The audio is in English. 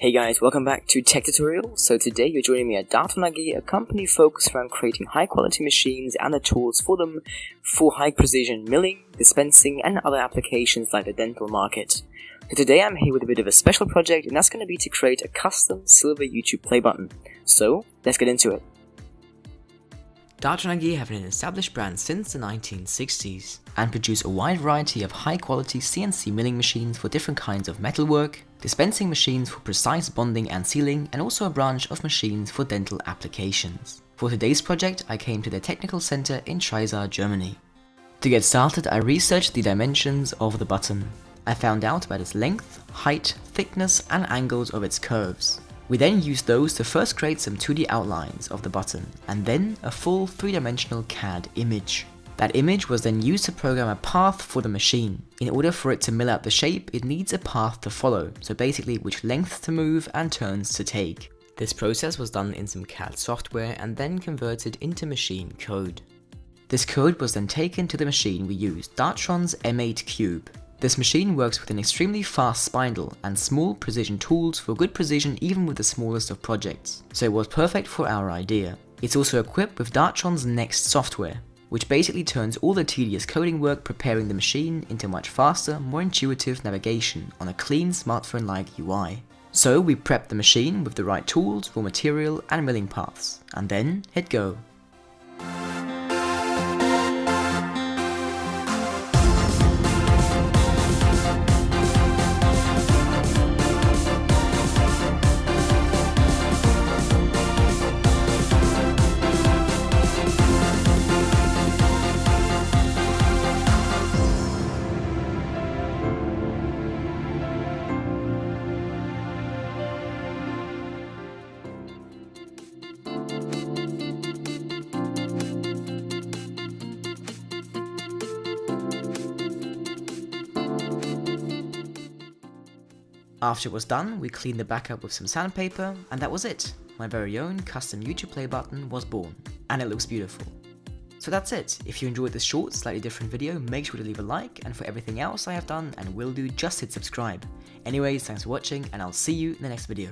Hey guys, welcome back to TechTutorials. So today you're joining me at Datron AG, a company focused around creating high quality machines and the tools for them for high precision milling, dispensing and other applications like the dental market. So today I'm here with a bit of a special project, and that's going to be to create a custom silver YouTube play button. So let's get into it. Datron AG have been an established brand since the 1960s and produce a wide variety of high-quality CNC milling machines for different kinds of metalwork, dispensing machines for precise bonding and sealing, and also a branch of machines for dental applications. For today's project, I came to the technical center in Scheisar, Germany. To get started, I researched the dimensions of the button. I found out about its length, height, thickness, and angles of its curves. We then used those to first create some 2D outlines of the button, and then a full 3-dimensional CAD image. That image was then used to program a path for the machine. In order for it to mill out the shape, it needs a path to follow, so basically which length to move and turns to take. This process was done in some CAD software and then converted into machine code. This code was then taken to the machine we used, Datron's M8 Cube. This machine works with an extremely fast spindle and small precision tools for good precision even with the smallest of projects, so it was perfect for our idea. It's also equipped with Datron's Next software, which basically turns all the tedious coding work preparing the machine into much faster, more intuitive navigation on a clean smartphone-like UI. So we prepped the machine with the right tools, raw material and milling paths, and then hit go. After it was done, we cleaned the back up with some sandpaper, and that was it. My very own custom YouTube play button was born, and it looks beautiful. So that's it. If you enjoyed this short, slightly different video, make sure to leave a like, and for everything else I have done and will do, just hit subscribe. Anyways, thanks for watching, and I'll see you in the next video.